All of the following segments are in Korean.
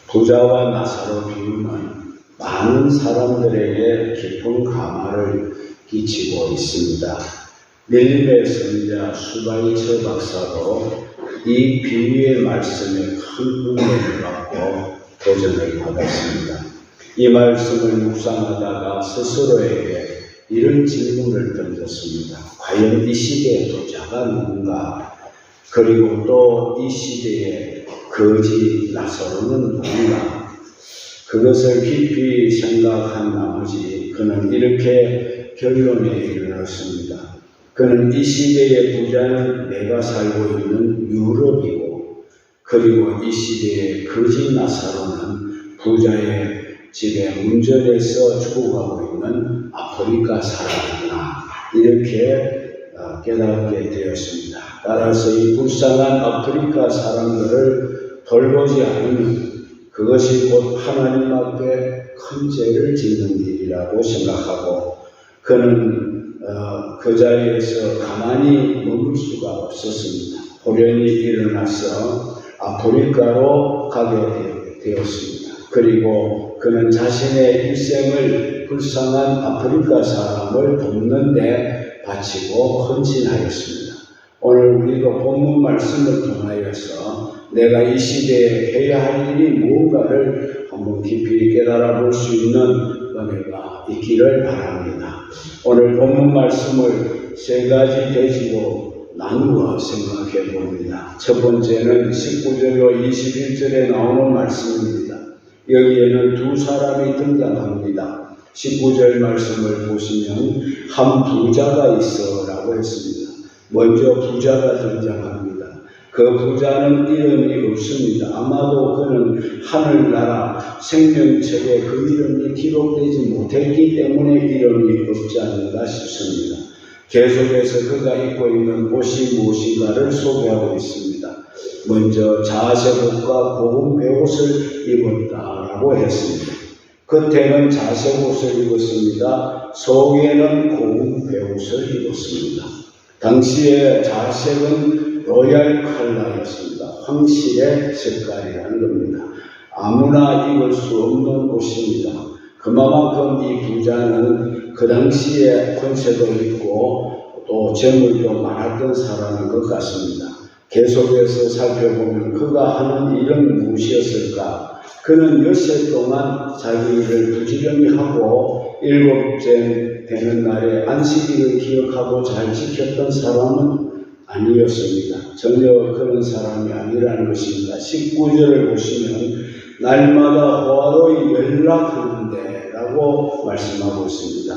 부자와 나사로 비유는 많은 사람들에게 깊은 감화를 끼치고 있습니다. 닐림의 선자 수바이처 박사도 이 비유의 말씀에 큰 은혜를 받고 도전을 받았습니다. 이 말씀을 묵상하다가 스스로에게 이런 질문을 던졌습니다. 과연 이 시대의 부자가 누군가? 그리고 또 이 시대의 거지 나사로는 누군가? 그것을 깊이 생각한 나머지 그는 이렇게 결론에 이르렀습니다. 그는 이 시대의 부자는 내가 살고 있는 유럽이고, 그리고 이 시대의 거지 나사로는 부자의 집에 운전해서 죽어가고 있는 아프리카 사람이구나, 이렇게 깨닫게 되었습니다. 따라서 이 불쌍한 아프리카 사람들을 돌보지 않으면 그것이 곧 하나님 앞에 큰 죄를 짓는 일이라고 생각하고, 그는 그 자리에서 가만히 머물 수가 없었습니다. 호련히 일어나서 아프리카로 가게 되었습니다. 그리고 그는 자신의 일생을 불쌍한 아프리카 사람을 돕는 데 바치고 헌신하였습니다. 오늘 우리도 본문 말씀을 통하여서 내가 이 시대에 해야 할 일이 무엇인가를 한번 깊이 깨달아 볼 수 있는 은혜가 있기를 바랍니다. 오늘 본문 말씀을 세 가지 대지로 나누어 생각해 봅니다. 첫 번째는 19절로 21절에 나오는 말씀입니다. 여기에는 두 사람이 등장합니다. 19절 말씀을 보시면 한 부자가 있어 라고 했습니다. 먼저 부자가 등장합니다. 그 부자는 이름이 없습니다. 아마도 그는 하늘나라 생명책에 그 이름이 기록되지 못했기 때문에 이름이 없지 않는가 싶습니다. 계속해서 그가 입고 있는 옷이 무엇인가를 소개하고 있습니다. 먼저 자색옷과 고운 베옷을 입었다라고 했습니다. 겉에는 자색옷을 입었습니다. 속에는 고운 베옷을 입었습니다. 당시에 자색은 로얄 컬러였습니다. 황실의 색깔이라는 겁니다. 아무나 입을 수 없는 옷입니다. 그만큼 이 부자는 그 당시에 권세도 있고 또 재물도 많았던 사람인 것 같습니다. 계속해서 살펴보면 그가 하는 일은 무엇이었을까? 그는 엿새 동안 자기 일을 부지런히 하고 일곱째 되는 날에 안식일을 기억하고 잘 지켰던 사람은 아니었습니다. 전혀 그런 사람이 아니라는 것입니다. 19절을 보시면 날마다 호화로이 연락하는데 라고 말씀하고 있습니다.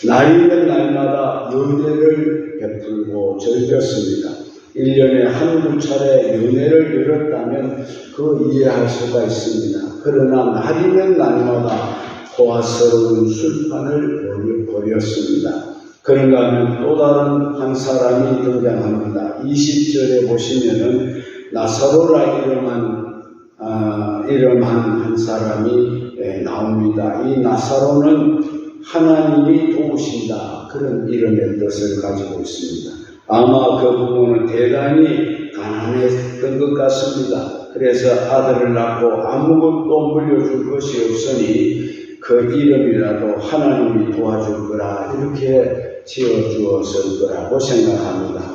날이면 날마다 연회를 베풀고 즐겼습니다. 1년에 한두 차례 연회를 열었다면 그 이해할 수가 있습니다. 그러나 날이면 날마다 호화스러운 술판을 벌였습니다. 그런가 하면 또 다른 한 사람이 등장합니다. 20절에 보시면은 나사로라 이름한 한 사람이 나옵니다. 이 나사로는 하나님이 도우신다, 그런 이름의 뜻을 가지고 있습니다. 아마 그 부모는 대단히 가난했던 것 같습니다. 그래서 아들을 낳고 아무것도 물려줄 것이 없으니 그 이름이라도 하나님이 도와줄 거라 이렇게 지어주었을 거라고 생각합니다.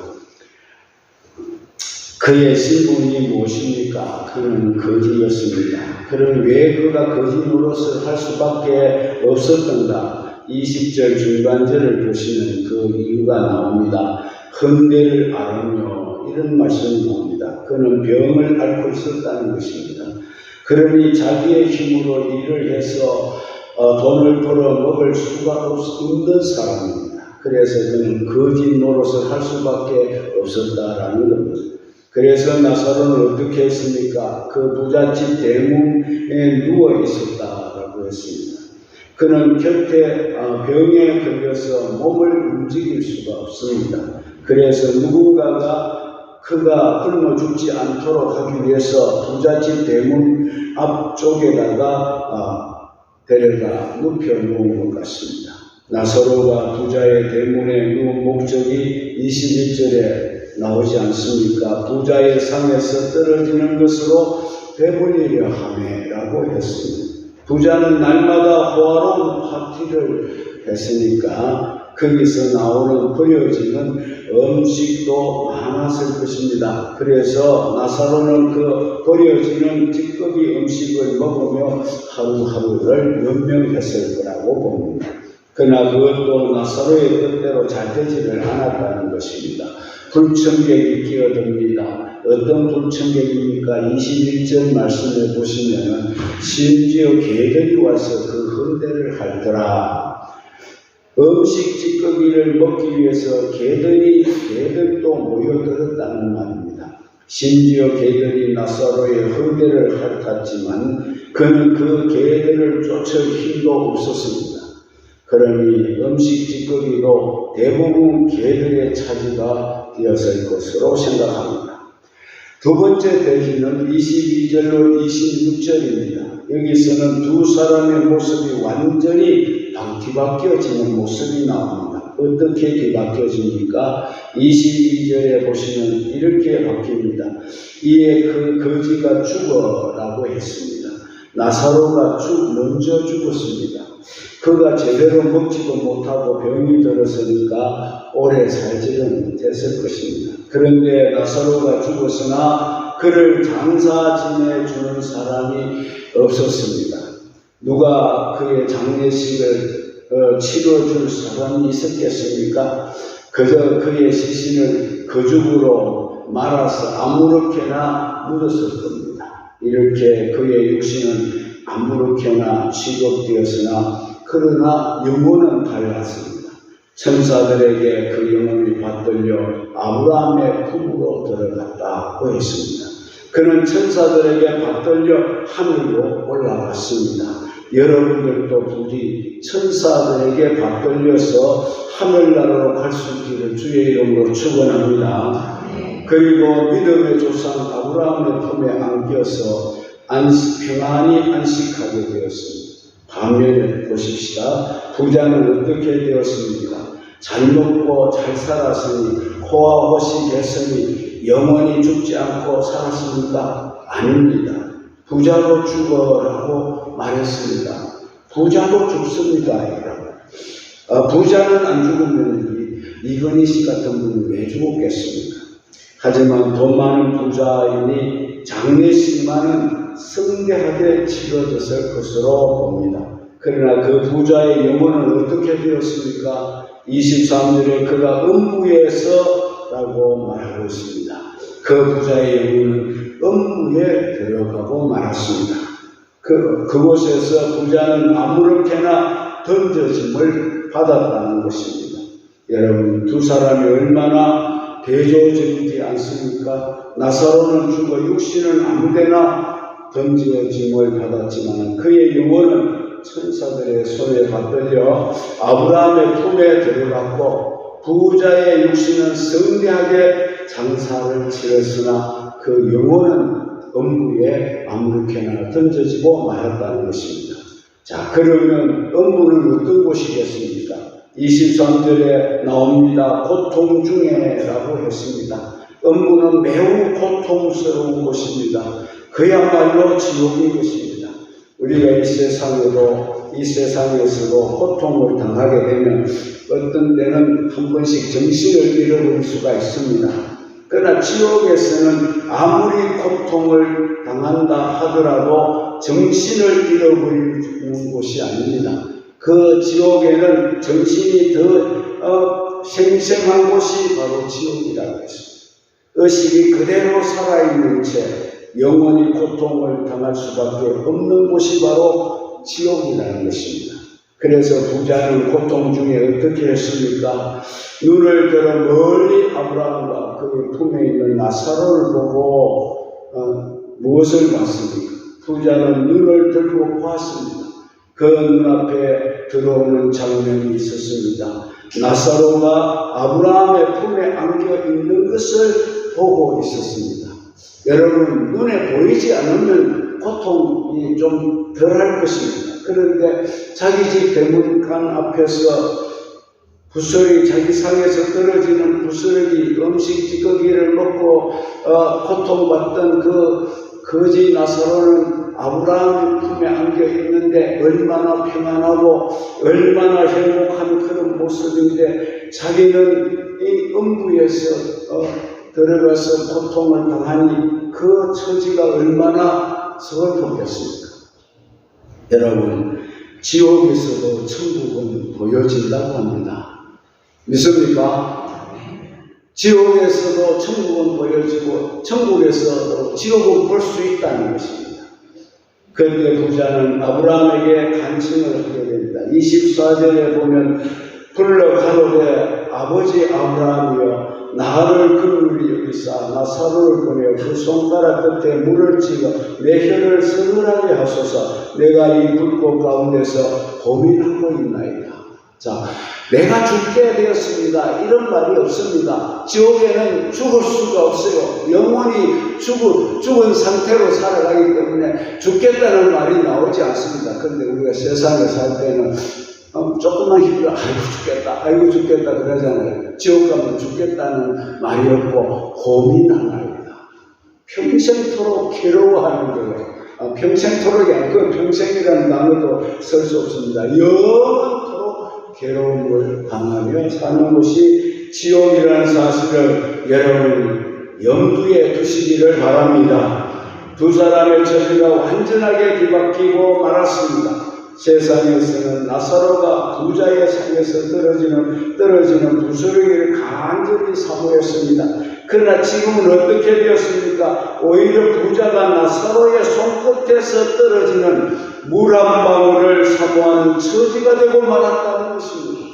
그의 신분이 무엇입니까? 그는 거지였습니다. 그는 왜 그가 거지 노릇을 할 수밖에 없었던가? 20절 중간절을 보시면 그 이유가 나옵니다. 헌대를 앓으며 이런 말씀이 나옵니다. 그는 병을 앓고 있었다는 것입니다. 그러니 자기의 힘으로 일을 해서 돈을 벌어 먹을 수가 없는 사람입니다. 그래서 그는 거짓 노릇을 할 수밖에 없었다라는 겁니다. 그래서 나사로는 어떻게 했습니까? 그 부잣집 대문에 누워 있었다라고 했습니다. 그는 곁에 병에 걸려서 몸을 움직일 수가 없습니다. 그래서 누군가가 그가 굶어 죽지 않도록 하기 위해서 부잣집 대문 앞쪽에다가 데려다 눕혀 놓은 것 같습니다. 나사로가 부자의 대문에 누운 목적이 21절에 나오지 않습니까? 부자의 상에서 떨어지는 것으로 배불리려 하매라고 했습니다. 부자는 날마다 호화로운 파티를 했으니까 거기서 나오는 버려지는 음식도 많았을 것입니다. 그래서 나사로는 그 버려지는 찌꺼기 음식을 먹으며 하루하루를 연명했을 거라고 봅니다. 그러나 그것도 나사로의 뜻대로 잘 되지를 않았다는 것입니다. 불청객이 끼어듭니다. 어떤 불청객입니까? 21절 말씀에 보시면 심지어 개들이 와서 그 헌대를 할더라. 음식 찌꺼기를 먹기 위해서 개들도 모여들었다는 말입니다. 심지어 개들이 나사로의 헌대를 핥았지만 그는 그 개들을 쫓을 힘도 없었습니다. 그러니 음식 찌꺼기도 대부분 개들의 차지가 되었을 것으로 생각합니다. 두 번째 대지는 22절로 26절입니다. 여기서는 두 사람의 모습이 완전히 뒤바뀌어지는 모습이 나옵니다. 어떻게 뒤바뀌어집니까? 22절에 보시면 이렇게 바뀝니다. 이에 그 거지가 죽어라고 했습니다. 나사로가 먼저 죽었습니다. 그가 제대로 먹지도 못하고 병이 들었으니까 오래 살지는 못했을 것입니다. 그런데 나사로가 죽었으나 그를 장사 지내주는 사람이 없었습니다. 누가 그의 장례식을 치러줄 사람이 있었겠습니까? 그저 그의 시신을 거죽으로 말아서 아무렇게나 묻었을 겁니다. 이렇게 그의 육신은 아무렇게나 취급되었으나 그러나 영혼은 달랐습니다. 천사들에게 그 영혼이 받들려 아브라함의 품으로 들어갔다고 했습니다. 그는 천사들에게 받들려 하늘로 올라갔습니다. 여러분들도 부디 천사들에게 받들려서 하늘나라로 갈 수 있기를 주의 이름으로 축원합니다. 그리고 믿음의 조상 아브라함의 품에 안겨서 평안히 안식하게 되었습니다. 반면에 보십시다. 부자는 어떻게 되었습니까? 잘 먹고 잘 살았으니 코와 옷이 됐으니 영원히 죽지 않고 살았습니까? 아닙니다. 부자도 죽어라고 말했습니다. 부자도 죽습니다. 부자는 안 죽으면 이건희 씨 같은 분은 왜 죽었겠습니까? 하지만 돈 많은 부자이니 장례식만은 성대하게 치러졌을 것으로 봅니다. 그러나 그 부자의 영혼은 어떻게 되었습니까? 23절에 그가 음부에서 라고 말하고 있습니다. 그 부자의 영혼은 음부에 들어가고 말았습니다. 그곳에서 부자는 아무렇게나 던져짐을 받았다는 것입니다. 여러분, 두 사람이 얼마나 대조적이지 않습니까? 나사로는 죽어 육신은 아무데나 던져짐을 받았지만 그의 영혼은 천사들의 손에 받들려 아브라함의 품에 들어갔고 부자의 육신은 성대하게 장사를 치렀으나 그 영혼은 음부에 아무렇게나 던져지고 말았다는 것입니다. 자, 그러면 음부는 어떤 곳이겠습니까? 23절에 나옵니다. 고통 중에라고 했습니다. 음부는 매우 고통스러운 곳입니다. 그야말로 지옥인 것입니다. 우리가 이 세상에서도 고통을 당하게 되면 어떤 때는 한 번씩 정신을 잃어버릴 수가 있습니다. 그러나 지옥에서는 아무리 고통을 당한다 하더라도 정신을 잃어버리는 곳이 아닙니다. 그 지옥에는 정신이 더 생생한 곳이 바로 지옥이라고 했습니다. 의식이 그대로 살아있는 채 영원히 고통을 당할 수밖에 없는 곳이 바로 지옥이라는 것입니다. 그래서 부자는 고통 중에 어떻게 했습니까? 눈을 들어 멀리 아브라함과 그의 품에 있는 나사로를 보고 무엇을 봤습니까? 부자는 눈을 들고 보았습니다. 그 눈앞에 들어오는 장면이 있었습니다. 나사로가 아브라함의 품에 안겨 있는 것을 보고 있었습니다. 여러분, 눈에 보이지 않으면 고통이 좀 덜할 것입니다. 그런데 자기 집 대문간 앞에서 자기 상에서 떨어지는 부스러기, 음식 찌꺼기를 먹고 고통받던 그 거지 나사로는 아브라함의 품에 안겨 있는데 얼마나 평안하고 얼마나 행복한 그런 모습인데 자기는 이 음부에서 들어가서 고통을 당하니 그 처지가 얼마나 서글프겠습니까? 여러분, 지옥에서도 천국은 보여진다고 합니다. 믿습니까? 지옥에서도 천국은 보여지고 천국에서도 지옥은 볼 수 있다는 것입니다. 그런데 부자는 아브라함에게 간청을 하게 됩니다. 24절에 보면 불러 가로되 아버지 아브라함이여 나를 긍휼히 여기사 나사로를 보내어 그 손가락 끝에 물을 찍어 내 혀를 서늘하게 하소서. 내가 이 불꽃 가운데서 고민하고 있나이다. 자, 내가 죽게 되었습니다. 이런 말이 없습니다. 지옥에는 죽을 수가 없어요. 영원히 죽은 상태로 살아가기 때문에 죽겠다는 말이 나오지 않습니다. 그런데 우리가 세상에 살 때는 조금만 힘들어 아이고 죽겠다 그러잖아요. 지옥 가면 죽겠다는 말이 없고 고민하나이다. 평생토록 괴로워하는 거예요. 평생토록이 아니고 평생이라는 단어도 쓸 수 없습니다. 영원토록 괴로움을 당하며 사는 것이 지옥이라는 사실을 여러분 염두에 두시기를 바랍니다. 두 사람의 처지가 완전하게 뒤바뀌고 말았습니다. 세상에서는 나사로가 부자의 상에서 떨어지는 부스러기를 간절히 사모했습니다. 그러나 지금은 어떻게 되었습니까? 오히려 부자가 나사로의 손끝에서 떨어지는 물 한 방울을 사모하는 처지가 되고 말았다는 것입니다.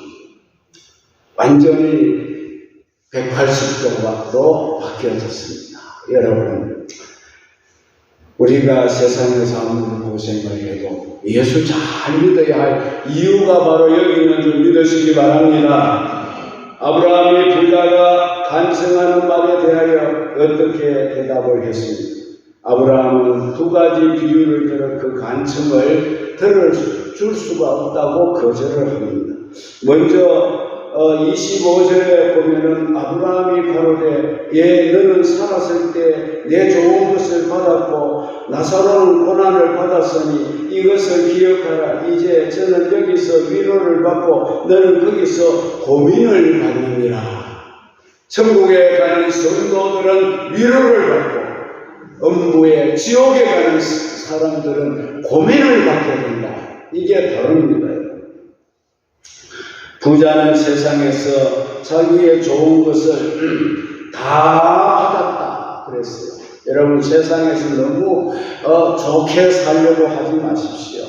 완전히 180도로 바뀌어졌습니다. 여러분, 우리가 세상에서 아무리 고생을 해도 예수 잘 믿어야 할 이유가 바로 여기 있는 줄 믿으시기 바랍니다. 아브라함이 부자가 간청하는 말에 대하여 어떻게 대답을 했습니까? 아브라함은 두 가지 비유를 들어 그 간청을 들어줄 수가 없다고 거절을 합니다. 먼저 25절에 보면은 아브라함이 가로되 너는 살았을 때 내 좋은 것을 받았고 나사로는 고난을 받았으니 이것을 기억하라. 이제 저는 여기서 위로를 받고 너는 거기서 고민을 받느니라. 천국에 가는 성도들은 위로를 받고 음부에 지옥에 가는 사람들은 고민을 받게 된다. 이게 다릅니다. 부자는 세상에서 자기의 좋은 것을 다 받았다 그랬어요. 여러분, 세상에서 너무 좋게 살려고 하지 마십시오.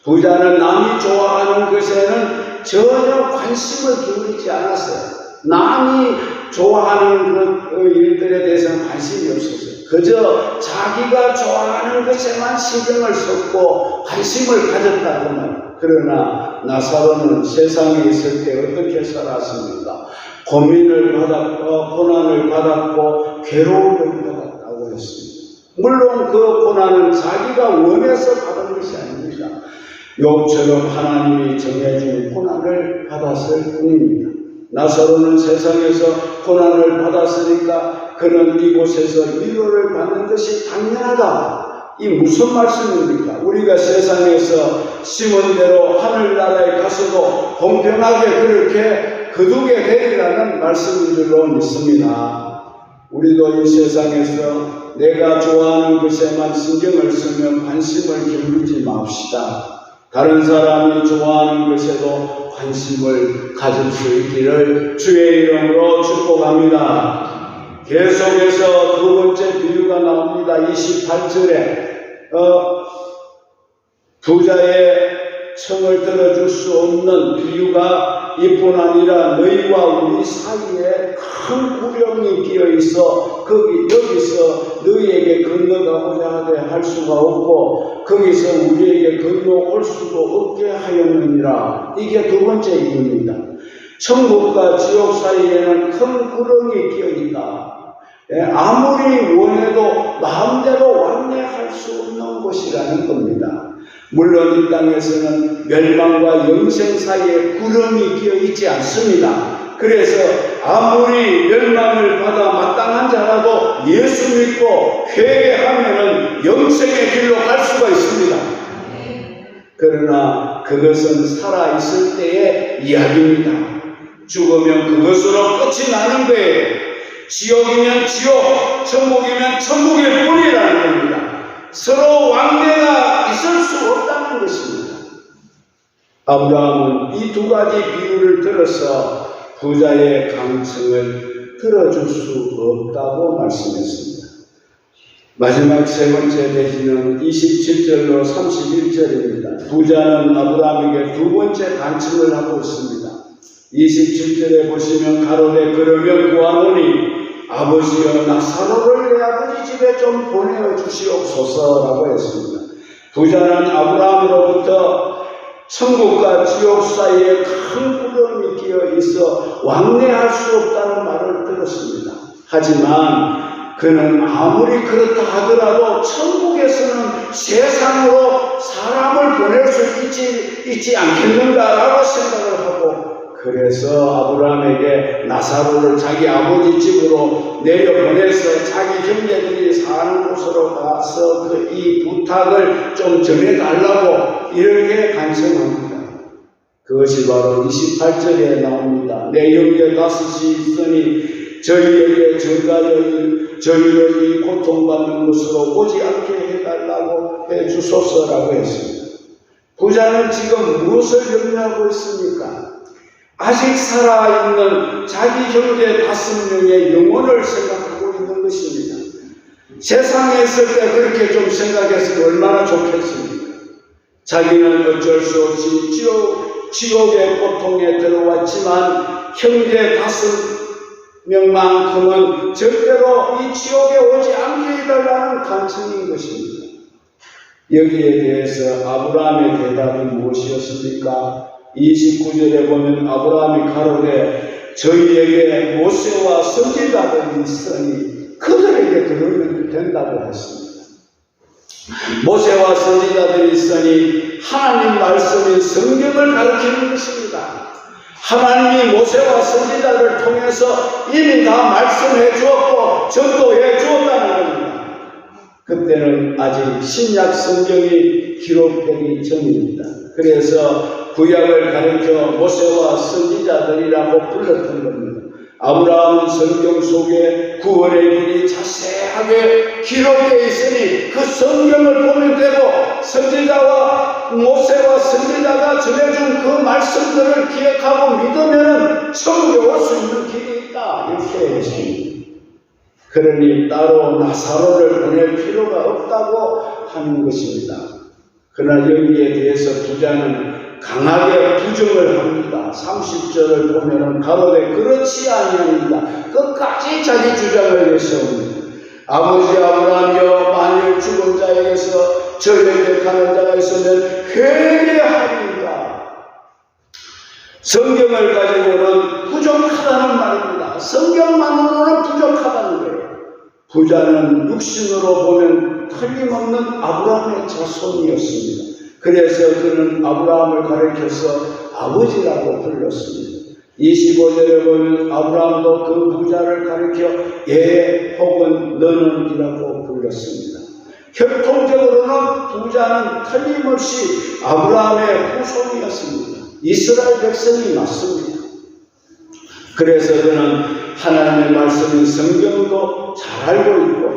부자는 남이 좋아하는 것에는 전혀 관심을 기울이지 않았어요. 남이 좋아하는 그 일들에 대해서는 관심이 없었어요. 그저 자기가 좋아하는 것에만 신경을 썼고 관심을 가졌다고 말이에요. 그러나 나사로는 세상에 있을 때 어떻게 살았습니까? 고민을 받았고 고난을 받았고 괴로움을 받았다고 했습니다. 물론 그 고난은 자기가 원해서 받은 것이 아닙니다. 욥처럼 하나님이 정해준 고난을 받았을 뿐입니다. 나사로는 세상에서 고난을 받았으니까 그는 이곳에서 위로를 받는 것이 당연하다. 이 무슨 말씀입니까? 우리가 세상에서 심은 대로 하늘나라에 가서도 공평하게 그렇게 거두게 되리라는 말씀인 줄로 믿습니다. 우리도 이 세상에서 내가 좋아하는 것에만 신경을 쓰며 관심을 기울이지 맙시다. 다른 사람이 좋아하는 것에도 관심을 가질 수 있기를 주의 이름으로 축복합니다. 계속해서 두 번째 비유가 나옵니다. 28절에 부자의 청을 들어줄 수 없는 비유가 이뿐 아니라 너희와 우리 사이에 큰 구령이 끼어 있어 여기서 너희에게 건너가고자 하되 할 수가 없고 거기서 우리에게 건너올 수도 없게 하였느니라. 이게 두 번째 이유입니다. 천국과 지옥 사이에는 큰 구렁이 끼어 있다. 아무리 원해도 마음대로 완례할 수 없는 곳이라는 겁니다. 물론 이 땅에서는 멸망과 영생 사이에 구름이 끼어 있지 않습니다. 그래서 아무리 멸망을 받아 마땅한 자라도 예수 믿고 회개하면은 영생의 길로 갈 수가 있습니다. 그러나 그것은 살아있을 때의 이야기입니다. 죽으면 그것으로 끝이 나는 거예요. 지옥이면 지옥, 천국이면 천국일 뿐이라는 겁니다. 서로 왕래가 있을 수 없다는 것입니다. 아브라함은 이 두 가지 비유를 들어서 부자의 강청을 들어줄 수 없다고 말씀했습니다. 마지막 세 번째 대지는 27절로 31절입니다. 부자는 아브라함에게 두 번째 간청을 하고 있습니다. 27절에 보시면 가로되 그러면 구하노니 아버지여 나사로를 내 아버지 집에 좀 보내어 주시옵소서라고 했습니다. 부자는 아브라함으로부터 천국과 지옥 사이에 큰 구름이 끼어 있어 왕래할 수 없다는 말을 들었습니다. 하지만 그는 아무리 그렇다 하더라도 천국에서는 세상으로 사람을 보낼 수 있지 않겠는가라고 생각을 하고, 그래서 아브라함에게 나사로를 자기 아버지 집으로 내려보내서 자기 형제들이 사는 곳으로 가서 이 부탁을 좀 전해달라고 이렇게 간청합니다. 그것이 바로 28절에 나옵니다. 내 형제 다섯이 있으니 저희에게 저희를 이 고통받는 곳으로 오지 않게 해달라고 해주소서라고 했습니다. 부자는 지금 무엇을 염려하고 있습니까? 아직 살아있는 자기 형제 5명의 영혼을 생각하고 있는 것입니다. 세상에 있을 때 그렇게 좀 생각했으면 얼마나 좋겠습니까? 자기는 어쩔 수 없이 지옥의 고통에 들어왔지만 형제 5명만큼은 절대로 이 지옥에 오지 않게 해달라는 간청인 것입니다. 여기에 대해서 아브라함의 대답이 무엇이었습니까? 29절에 보면 아브라함이 가로되 저희에게 모세와 선지자들이 있으니 그들에게 들으면 된다고 했습니다. 모세와 선지자들이 있으니 하나님 말씀인 성경을 가르치는 것입니다. 하나님이 모세와 선지자를 통해서 이미 다 말씀해 주었고 전도해 주었다는 겁니다. 그때는 아직 신약 성경이 기록되기 전입니다. 그래서 구약을 가르쳐 모세와 선지자들이라고 불렀던 겁니다. 아브라함은 성경 속에 구원의 길이 자세하게 기록되어 있으니 그 성경을 보면 되고, 모세와 선지자가 전해준 그 말씀들을 기억하고 믿으면 천국에 올 수 있는 길이 있다, 이렇게 했습니다. 그러니 따로 나사로를 보낼 필요가 없다고 하는 것입니다. 그러나 여기에 대해서 부자는 강하게 부정을 합니다. 30절을 보면 가로되 그렇지 아니합니다. 끝까지 자기 주장을 내세웁니다. 아버지 아브라함이여 만일 죽은 자에게서 저에게 가는 자가 있으면 회개하리이다. 성경을 가지고는 부족하다는 말입니다. 성경만으로는 부족하다는 거예요. 부자는 육신으로 보면 틀림없는 아브라함의 자손이었습니다. 그래서 그는 아브라함을 가리켜서 아버지라고 불렀습니다. 25절에 보면 아브라함도 그 부자를 가리켜 예 혹은 너는 이라고 불렀습니다. 혈통적으로는 부자는 틀림없이 아브라함의 후손이었습니다. 이스라엘 백성이 맞습니다. 그래서 그는 하나님의 말씀인 성경도 잘 알고 있고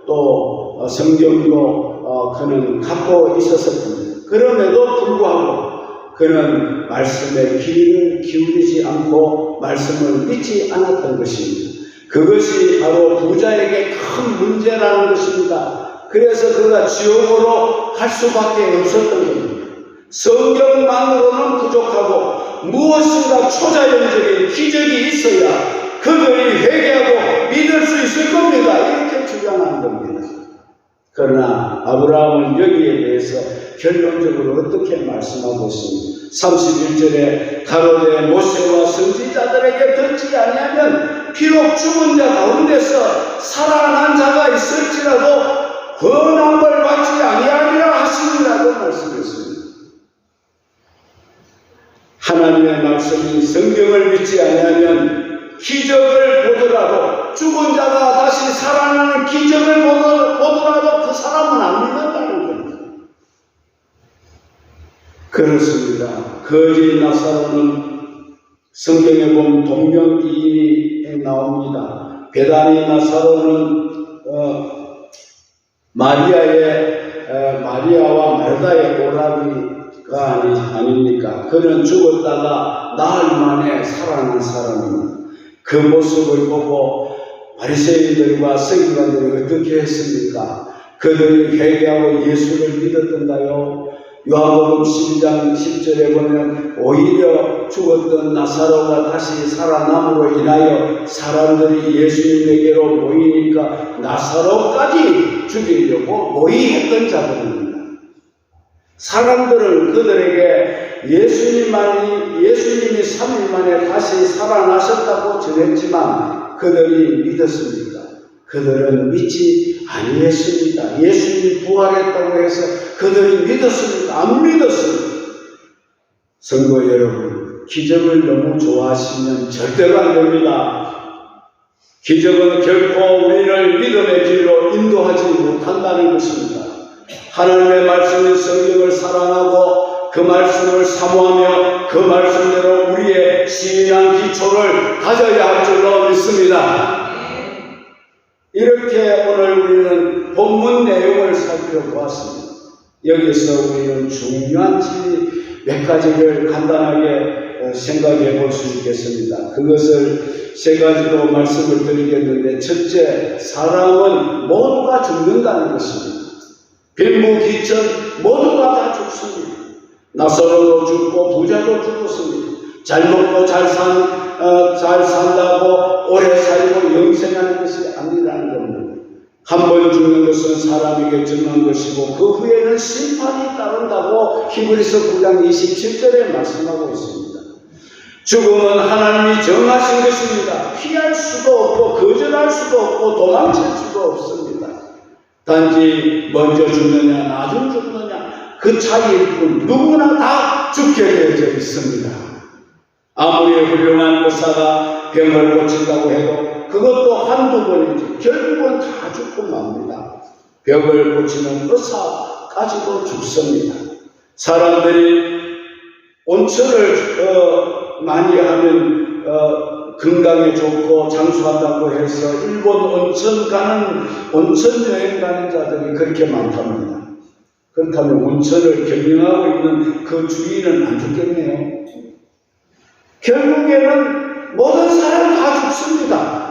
또 성경도 그는 갖고 있었을 겁니다. 그럼에도 불구하고 그는 말씀에 귀를 기울이지 않고 말씀을 믿지 않았던 것입니다. 그것이 바로 부자에게 큰 문제라는 것입니다. 그래서 그가 지옥으로 갈 수밖에 없었던 겁니다. 성경만으로는 부족하고 무엇인가 초자연적인 기적이 있어야 그들이 회개하고 믿을 수 있을 겁니다. 이렇게 주장하는 겁니다. 그러나 아브라함은 여기에 대해서 결론적으로 어떻게 말씀하고 있습니다. 31절에 가로되 모세와 선지자들에게 듣지 아니하면 비록 죽은 자 가운데서 살아난 자가 있을지라도 권함을 받지 아니하리라 하시니라고 말씀했습니다. 하나님의 말씀인 성경을 믿지 아니하면 기적을 보더라도 죽은 자가 다시 살아나는 기적을 보더라도 그 사람은 안 믿는다는 겁니다. 그렇습니다. 거지 나사로는 성경에 보면 동명이인이 나옵니다. 베다니 나사로는 마리아와 마르다의 오라비가 아닙니까? 그는 죽었다가 나흘 만에 살아난 사람입니다. 그 모습을 보고 바리새인들과 서기관들이 어떻게 했습니까? 그들이 회개하고 예수를 믿었던가요? 요한복음 12장 10절에 보면 오히려 죽었던 나사로가 다시 살아남으로 인하여 사람들이 예수님에게로 모이니까 나사로까지 죽이려고 모의했던 자들입니다. 사람들은 그들에게 예수님이 3일 만에 다시 살아나셨다고 전했지만 그들이 믿었습니까? 그들은 믿지 아니했습니다. 예수님이 부활했다고 해서 그들이 믿었습니까? 안 믿었습니다. 성도 여러분, 기적을 너무 좋아하시면 절대로 안 됩니다. 기적은 결코 우리를 믿음의 길로 인도하지 못한다는 것입니다. 하나님의 말씀인 성경을 사랑하고 그 말씀을 사모하며 그 말씀대로 우리의 신앙 기초를 가져야 할 줄로 믿습니다. 이렇게 오늘 우리는 본문 내용을 살펴보았습니다. 여기서 우리는 중요한 진리 몇 가지를 간단하게 생각해 볼 수 있겠습니다. 그것을 세 가지로 말씀을 드리겠는데, 첫째, 사람은 모두가 죽는다는 것입니다. 빈부귀천 모두가 다 죽습니다. 나사로도 죽고 부자도 죽었습니다. 잘 먹고 잘 산다고 오래 살고 영생하는 것이 아니라는 겁니다. 한 번 죽는 것은 사람에게 정한 것이고 그 후에는 심판이 따른다고 히브리서 9장 27절에 말씀하고 있습니다. 죽음은 하나님이 정하신 것입니다. 피할 수도 없고 거절할 수도 없고 도망칠 수도 없습니다. 단지 먼저 죽느냐 나중 죽느냐 그 차이일 뿐 누구나 다 죽게 되어져 있습니다. 아무리 훌륭한 의사가 병을 고친다고 해도 그것도 한두 번이지 결국은 다 죽고 맙니다. 병을 고치는 의사까지도 죽습니다. 사람들이 온천을 많이 하면 건강에 좋고 장수한다고 해서 일본 온천 여행 가는 자들이 그렇게 많답니다. 그렇다면 온천을 경영하고 있는 그 주인은 안 죽겠네요. 결국에는 모든 사람 다 죽습니다.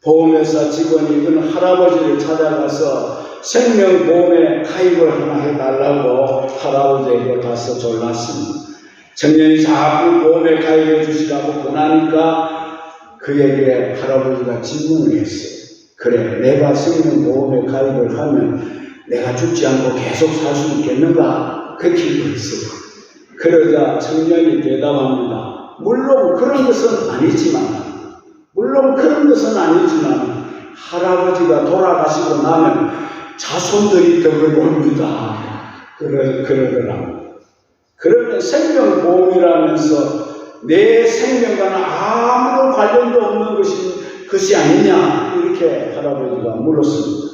보험회사 직원이 그 할아버지를 찾아가서 생명보험에 가입을 하나 해달라고 할아버지에게 가서 졸랐습니다. 청년이 자꾸 보험에 가입해 주시라고 권하니까 그에게 할아버지가 질문을 했어요. 그래, 내가 생명보험에 가입을 하면 내가 죽지 않고 계속 살 수 있겠는가? 그렇게 물었어요. 그러자 청년이 대답합니다. 물론 그런 것은 아니지만 할아버지가 돌아가시고 나면 자손들이 덕을 봅니다. 그러더라고요. 그러면 생명보험이라면서 내 생명과는 아무런 관련도 없는 것이 아니냐? 이렇게 할아버지가 물었습니다.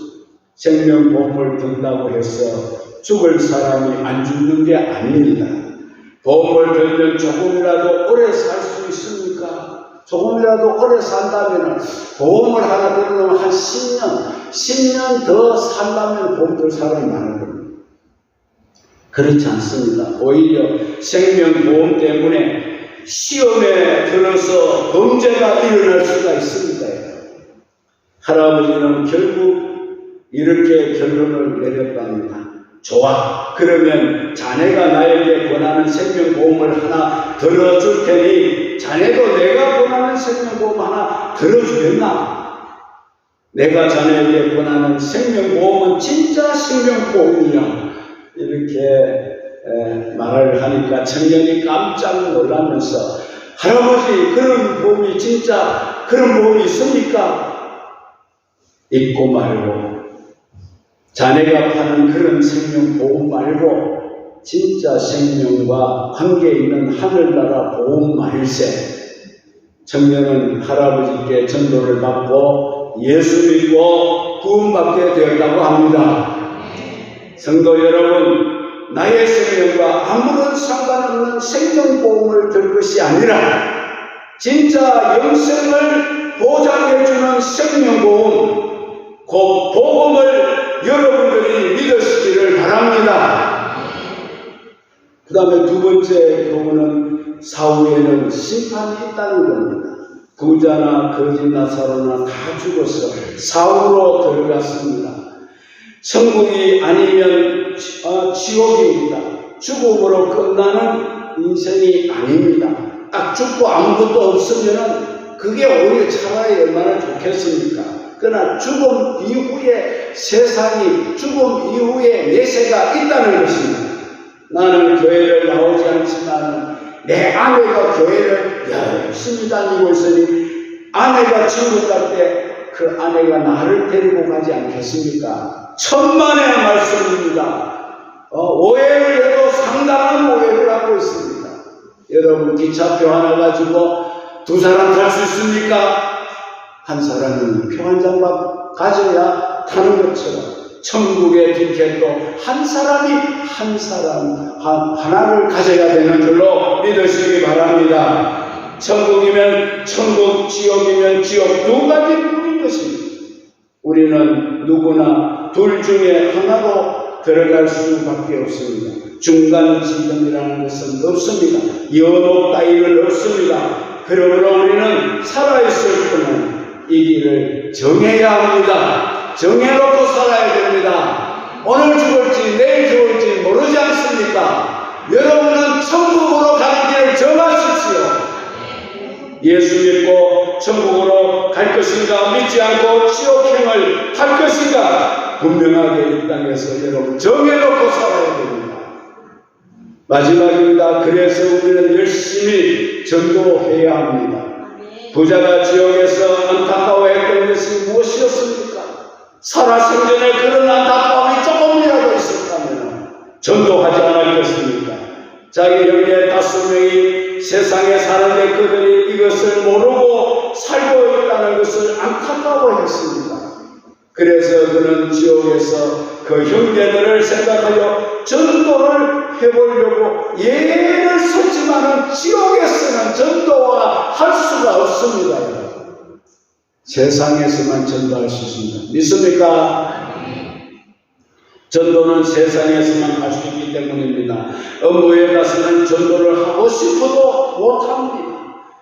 생명보험을 든다고 해서 죽을 사람이 안 죽는 게 아닙니다. 보험을 들면 조금이라도 오래 살 수 있습니까? 조금이라도 오래 산다면 보험을 하나 들으면 한 10년 더 산다면 보험 들 사람이 많은 겁니다. 그렇지 않습니다. 오히려 생명보험 때문에 시험에 들어서 범죄가 일어날 수가 있습니다. 할아버지는 결국 이렇게 결론을 내렸답니다. 좋아, 그러면 자네가 나에게 권하는 생명보험을 하나 들어줄 테니 자네도 내가 권하는 생명보험 하나 들어주겠나? 내가 자네에게 권하는 생명보험은 진짜 생명보험이야. 이렇게 말을 하니까 청년이 깜짝 놀라면서 할아버지, 그런 보험이 진짜 그런 보험이 있습니까? 있고 말고 자네가 파는 그런 생명보험 말고 진짜 생명과 관계 있는 하늘나라 보험마일세 청년은 할아버지께 전도를 받고 예수 믿고 구원받게 되었다고 합니다. 성도 여러분, 나의 생명과 아무런 상관없는 생명보험을 들 것이 아니라 진짜 영생을 보장해주는 생명보험, 그 복음을 여러분들이 믿으시기를 바랍니다. 그 다음에 두 번째 교훈은 사후에는 심판이 있다는 겁니다. 부자나 거짓 나사로나 다 죽어서 사후로 들어갔습니다. 천국이 아니면 지옥입니다. 죽음으로 끝나는 인생이 아닙니다. 딱 죽고 아무것도 없으면 그게 오히려 차라리 얼마나 좋겠습니까? 그러나 죽음 이후에 세상이, 죽음 이후에 내세가 있다는 것입니다. 나는 교회를 나오지 않지만 내 아내가 교회를 열심히 다니고 있으니 아내가 천국 갈 때 그 아내가 나를 데리고 가지 않겠습니까? 천만의 말씀입니다. 오해를 해도 상당한 오해를 하고 있습니다. 여러분, 기차표 하나 가지고 두 사람 탈 수 있습니까? 한 사람은 표 한 장만 가져야 타는 것처럼 천국의 티켓도 한 사람이 하나를 가져야 되는 줄로 믿으시기 바랍니다. 천국이면 천국, 지옥이면 지옥, 두 가지 뿐인 것입니다. 우리는 누구나 둘 중에 하나로 들어갈 수밖에 없습니다. 중간 지점이라는 것은 없습니다. 연옥 따위는 없습니다. 그러므로 우리는 살아있을 뿐만 이 길을 정해야 합니다. 정해놓고 살아야 됩니다. 오늘 죽을지 내일 죽을지 모르지 않습니까? 여러분은 천국으로 가는 길을 정하십시오. 예수 믿고 천국으로 갈 것인가, 믿지 않고 지옥행을 할 것인가, 분명하게 이 땅에서 여러분 정해놓고 살아야 됩니다. 마지막입니다. 그래서 우리는 열심히 전도해야 합니다. 부자가 지옥에서 안타까워했던 것이 무엇이었습니까? 살아생전에 그런 안타까움이 조금이라도 있었다면 전도하지 않았겠습니까? 자기 형제 5명이 세상에 사는데 그들이 이것을 모르고 살고 있다는 것을 안타까워했습니다. 그래서 그는 지옥에서 그 형제들을 생각하여 전도를 해보려고 예를 썼지만은 지옥에서는 전도가 할 수가 없습니다. 세상에서만 전도할 수 있습니다. 믿습니까? 전도는 세상에서만 할 수 있기 때문입니다. 업무에 가서는 전도를 하고 싶어도 못합니다.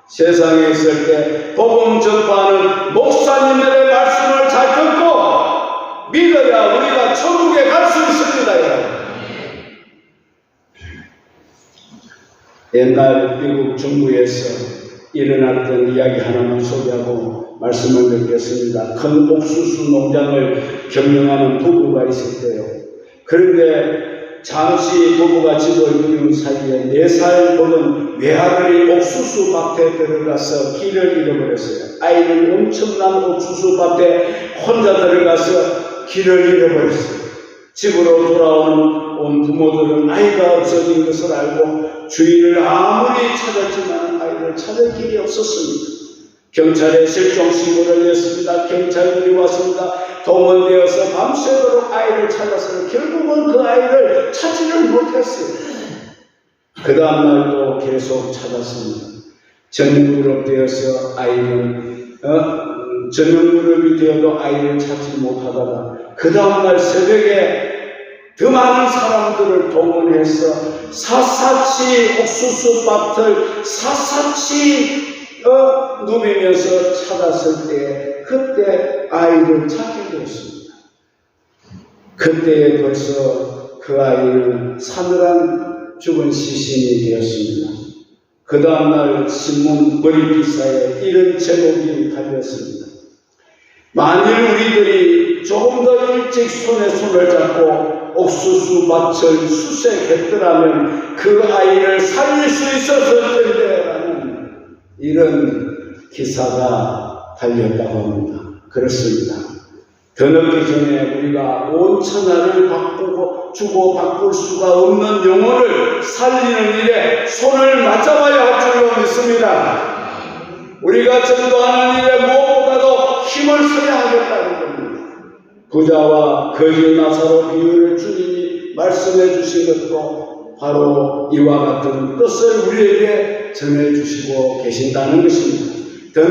세상에 있을 때 복음 전파하는 목사님들의 말씀을 잘 듣고 믿어야 우리가 천국에 갈 수 있습니다. 여러분. 옛날 미국 중부에서 일어났던 이야기 하나만 소개하고 말씀을 듣겠습니다. 큰 옥수수 농장을 경영하는 부부가 있을 때요. 그런데 잠시 부부가 집을 비운 사이에 4살 먹은 외아들이 옥수수 밭에 들어가서 길을 잃어버렸어요. 아이는 엄청난 옥수수 밭에 혼자 들어가서 길을 잃어버렸어요. 집으로 돌아오는 부모들은 아이가 없어진 것을 알고 주위를 아무리 찾았지만 아이를 찾을 길이 없었습니다. 경찰에 실종신고를 냈습니다. 경찰들이 왔습니다. 동원되어서 밤새도록 아이를 찾아서 결국은 그 아이를 찾지를 못했어요. 그 다음날도 계속 찾았습니다. 전염그룹 되어서 아이는 전염그룹이 되어도 아이를 찾지 못하다가 그 다음날 새벽에 더 많은 사람들을 동원해서 샅샅이 옥수수밭을 샅샅이 누비면서 찾았을 때 그때 아이를 찾게 되었습니다. 그때 벌써 그 아이는 사늘한 죽은 시신이 되었습니다. 그 다음날 신문 머리기사에 이런 제목이 달렸습니다. 만일 우리들이 조금 더 일찍 손에 손을 잡고 옥수수 밭을 수색했더라면 그 아이를 살릴 수 있었을 텐데 라는 이런 기사가 달렸다고 합니다. 그렇습니다. 더 늦기 전에 우리가 온 천하를 주고 바꿀 수가 없는 영혼을 살리는 일에 손을 맞잡아야 할 줄로 믿습니다. 우리가 전도하는 일에 무엇보다도 힘을 써야 하겠다는 겁니다. 부자와 거지 나사로 비유를 주님이 말씀해 주신 것도 바로 이와 같은 뜻을 우리에게 전해주시고 계신다는 것입니다. 더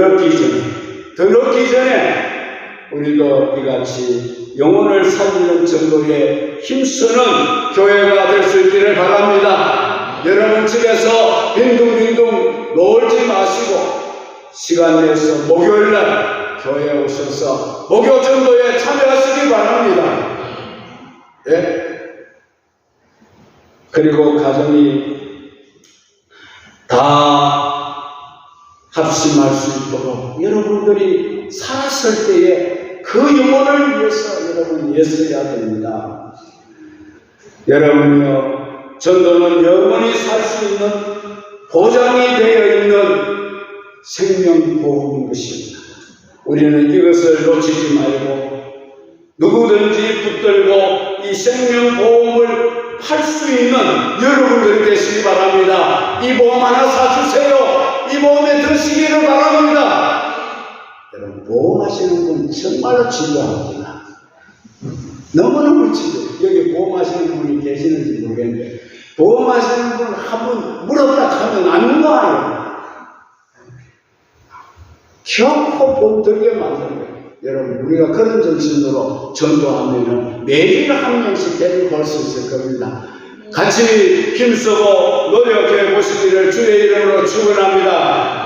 늦기 전에 우리도 이같이 영혼을 살리는 정도에 힘쓰는 교회가 될 수 있기를 바랍니다. 여러분 집에서 빈둥빈둥 놀지 마시고 시간 내서 목요일날 교회에 오셔서 목요 전도에 참여하시기 바랍니다. 예? 그리고 가정이 다 합심할 수 있도록 여러분들이 살았을 때에 그 영혼을 위해서 여러분 애써야 됩니다. 여러분이요, 전도는 영원히 살 수 있는 보장이 되어 있는 생명보험인 것입니다. 우리는 이것을 놓치지 말고 누구든지 붙들고 이 생명보험을 팔 수 있는 여러분들이 되시기 바랍니다. 이 보험 하나 사주세요. 이 보험에 드시기를 바랍니다. 여러분, 보험하시는 분 정말로 중요합니다. 너무너무 중요해요. 여기 보험하시는 분이 계시는지 모르겠는데 보험하시는 분 한 분 물었다 하면 안 가요. 결코 보험 들게 만드는 거예요. 여러분, 우리가 그런 정신으로 전도하면 매일 한 명씩 데리고 올 수 있을 겁니다. 같이 힘쓰고 노력해 보시기를 주의 이름으로 축원합니다.